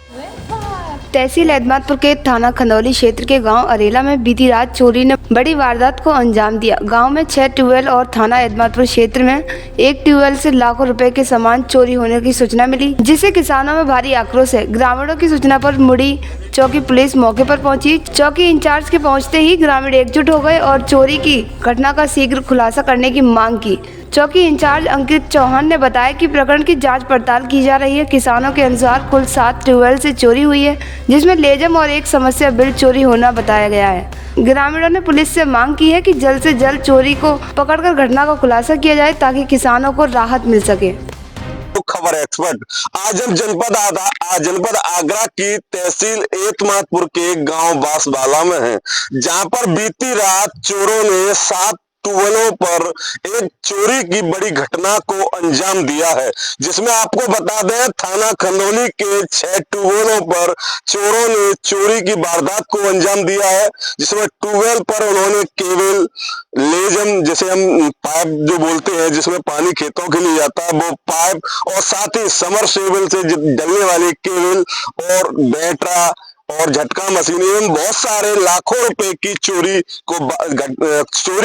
तहसील एतमादपुर के थाना खंदौली क्षेत्र के गांव अरेला में बीती रात चोरी ने बड़ी वारदात को अंजाम दिया। गांव में 6 ट्यूबवेल और थाना एतमादपुर क्षेत्र में एक ट्यूबवेल से लाखों रुपए के सामान चोरी होने की सूचना मिली, जिससे किसानों में भारी आक्रोश है। ग्रामीणों की सूचना पर मुड़ी चौकी पुलिस मौके पर पहुंची। चौकी इंचार्ज के पहुंचते ही ग्रामीण एकजुट हो गए और चोरी की घटना का शीघ्र खुलासा करने की मांग की। चौकी इंचार्ज अंकित चौहान ने बताया कि प्रकरण की जांच पड़ताल की जा रही है। किसानों के अनुसार कुल 7 ट्यूबवेल से चोरी हुई है, जिसमें लेजम और एक समस्या बिल चोरी होना बताया गया है। ग्रामीणों ने पुलिस से मांग की है कि जल्द से जल्द चोरी को पकड़कर घटना का खुलासा किया जाए ताकि किसानों को राहत मिल सके। खबर एक्सपर्ट आज हम जनपद आगरा की तहसील एतमादपुर के गांव बांसवाला में हैं, जहां पर बीती रात चोरों ने 7 ट्यूबवेलों पर एक चोरी की बड़ी घटना को अंजाम दिया है, जिसमें आपको बता दें थाना खंदौली के 6 ट्यूबवेलों पर चोरों ने चोरी की वारदात को अंजाम दिया है, जिसमें ट्यूबवेल पर उन्होंने केबल लेजम जैसे हम पाइप जो बोलते हैं जिसमें पानी खेतों के लिए जाता है वो पाइप और साथ ही समरसेबल से डलने वाली केबल और बैटरा और झटका मशीन एवं बहुत सारे लाखों रुपए की चोरी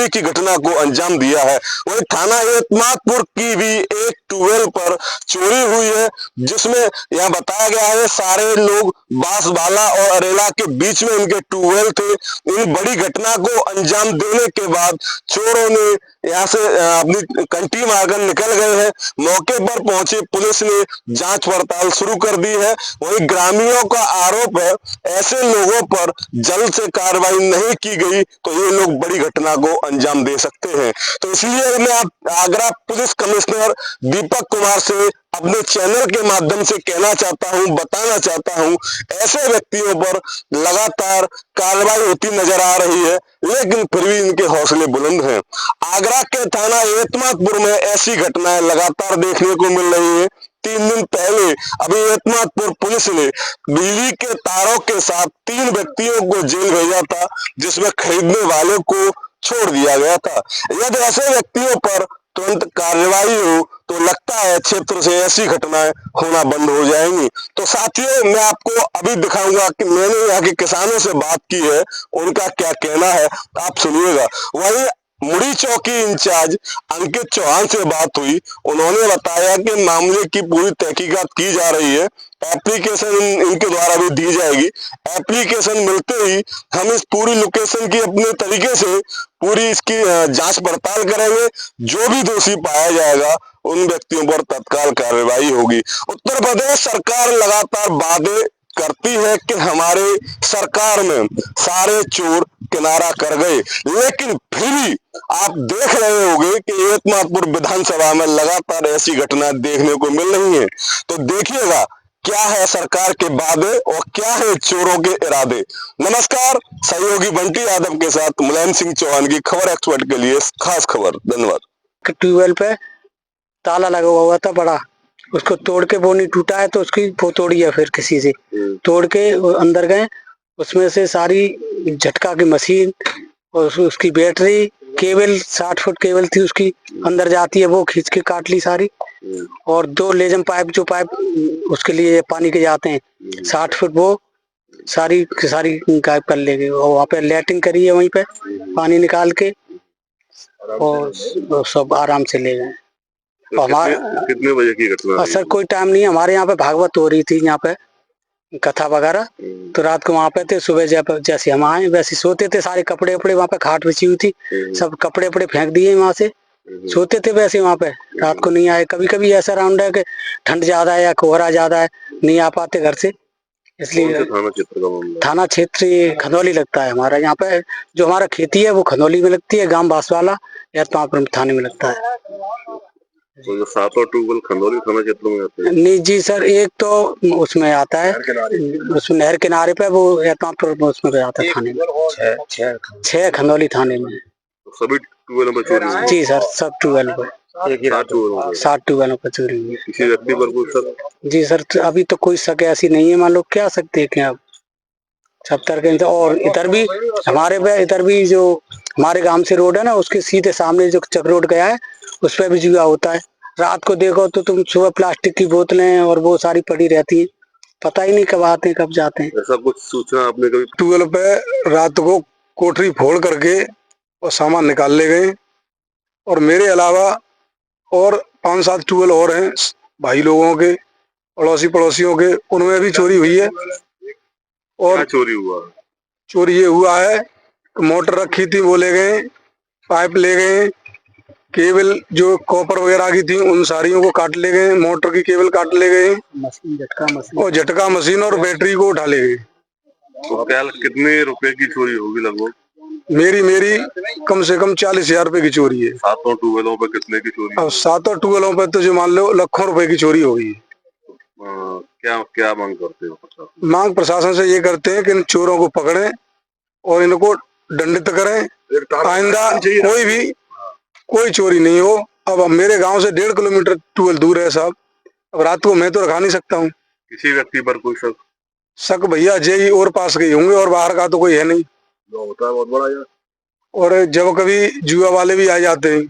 की घटना को अंजाम दिया है। वही थाना एतमादपुर की भी एक ट्यूबवेल पर चोरी हुई है, जिसमें यह बताया गया है सारे लोग बांसवाला और अरेला के बीच में इनके ट्यूबवेल थे। इन बड़ी घटना को अंजाम देने के बाद चोरों ने यहाँ से अपनी कंटी मारकर निकल गए हैं। मौके पर पहुंची पुलिस ने जांच पड़ताल शुरू कर दी है। वहीं ग्रामीणों का आरोप है ऐसे लोगों पर जल्द से कार्रवाई नहीं की गई तो ये लोग बड़ी घटना को अंजाम दे सकते हैं। तो इसलिए मैं आगरा पुलिस कमिश्नर दीपक कुमार से अपने चैनल के माध्यम से कहना चाहता हूं, बताना चाहता हूं, ऐसे व्यक्तियों पर लगातार कार्रवाई होती नजर आ रही है, लेकिन फिर भी इनके हौसले बुलंद हैं। आगरा के थाना एतमादपुर में ऐसी घटनाएं लगातार देखने को मिल रही है। 3 दिन पहले अभी एतमादपुर पुलिस ने बिजली के तारों के साथ 3 व्यक्तियों को जेल भेजा था, जिसमें खरीदने वाले को छोड़ दिया गया था। यदि ऐसे व्यक्तियों पर तुरंत कार्रवाई हो तो लगता है क्षेत्र से ऐसी घटनाएं होना बंद हो जाएंगी। तो साथियों, मैं आपको अभी दिखाऊंगा कि मैंने यहाँ के किसानों से बात की है, उनका क्या कहना है, आप सुनिएगा। वहीं मुड़ी चौकी इंचार्ज अंकित चौहान से बात हुई, उन्होंने बताया कि मामले की पूरी तहकीकात की जा रही है। एप्लीकेशन इनके द्वारा भी दी जाएगी। एप्लीकेशन मिलते ही हम इस पूरी लोकेशन की अपने तरीके से पूरी इसकी जांच पड़ताल करेंगे। जो भी दोषी पाया जाएगा उन व्यक्तियों पर तत्काल कार्रवाई होगी। उत्तर प्रदेश सरकार लगातार वादे करती है कि हमारे सरकार में सारे चोर किनारा कर गए, लेकिन फिर भी आप देख रहे होंगे कि एतमादपुर विधानसभा में लगातार ऐसी घटना देखने को मिल रही है। तो देखिएगा क्या है सरकार के वादे और क्या है चोरों के इरादे। नमस्कार, सहयोगी बंटी यादव के साथ मुलायम सिंह चौहान की खबर एक्सपर्ट के लिए खास खबर। धन्यवाद। ट्यूबवेल पे ताला लगा हुआ था बड़ा, उसको तोड़ के वो नहीं टूटा है तो उसकी वो तोड़ी है, फिर किसी से तोड़ के अंदर गए, उसमें से सारी झटका की मशीन और उसकी बैटरी केबल 60 फुट केबल थी उसकी अंदर जाती है, वो खींच के काट ली सारी। और 2 लेजम पाइप जो पाइप उसके लिए पानी के जाते हैं 60 फुट, वो सारी गायब कर ले गए। और वहाँ पे लैट्रिन करी है, वहीं पे पानी निकाल के और सब आराम से ले गए। कितने बजे की घटना? सर कोई टाइम नहीं, हमारे यहाँ पे भागवत हो रही थी, यहाँ पे कथा वगैरह, तो रात को वहाँ पे थे। सुबह जैसे हम आए वैसे सोते थे, सारे कपड़े वपड़े वहाँ पे खाट बिछी हुई थी, सब कपड़े वपड़े फेंक दिए वहाँ से, सोते थे वैसे वहाँ पे। रात को नहीं आए। कभी कभी ऐसा राउंड है कि ठंड ज्यादा है या कोहरा ज्यादा है, नहीं आ पाते घर से, इसलिए। थाना क्षेत्र खंदौली लगता है हमारा। यहाँ पे जो हमारा खेती है वो खंदौली में लगती है, गांव बांसवाला एतमादपुर थाने में लगता है। तो जो 7 ट्यूबवेल खंदौली थाना क्षेत्र में आते हैं? नहीं जी सर, एक तो उसमें आता है उसमें नहर किनारे पे, वो एतमादपुर उसमें आता है थाने में, 6 खंदौली थाने में। तो सभी ट्यूबवेलों पर चोरी हुई? जी सर, सब ट्यूबवेल पे 7 ट्यूबवेलों पर चोरी हुई है। किसी व्यक्ति पर कोई शक? जी सर, अभी तो कोई शक ऐसी नहीं है, मान लो क्या सकते हैं क्या अब, सब तरह के। और इधर भी हमारे पे, इधर भी जो हमारे गांव से रोड है ना, उसके सीधे सामने जो चक रोड गया है उस पर भी जुआ होता है। रात को देखो तो तुम सुबह प्लास्टिक की बोतलें और वो सारी पड़ी रहती है, पता ही नहीं कब आते हैं कब जाते हैं। ऐसा कुछ सूचना आपने कभी? ट्यूबवेल पे रात को कोठरी फोड़ करके और सामान निकाल ले गए, और मेरे अलावा और 5-7 ट्यूबवेल और हैं भाई लोगों के, अड़ोसी पड़ोसियों के, उनमें भी चोरी हुई है। और क्या चोरी हुआ? चोरी ये हुआ है कि मोटर रखी थी वो ले गए, पाइप ले गए, केबल जो कॉपर वगैरह की थी उन सारियों को काट ले गए, मोटर की केबल काट ले गए, मशीन झटका और झटका मशीन और बैटरी को उठा ले गए। तो क्या कितने रुपए की चोरी होगी लगभग? मेरी कम से कम 40,000 रुपए की चोरी है। 7 ट्यूबवेलों पे कितने की चोरी? अब 7 ट्यूबवेलों पे तो जो मान लो लाखों रुपए की चोरी हो गई। क्या क्या मांग करते हो? मांग प्रशासन से ये करते हैं कि इन चोरों को पकड़ें और इनको दंडित करें, आइंदा कोई चोरी नहीं हो। अब मेरे गांव से 1.5 किलोमीटर ट्यूबवेल दूर है साहब, अब रात को मैं तो रखा नहीं सकता हूँ। किसी व्यक्ति पर कोई शक भैया जेई और पास के ही होंगे, और बाहर का तो कोई है नहीं। जो होता है बहुत बड़ा यार। और जब कभी जुआ वाले भी आ जाते हैं,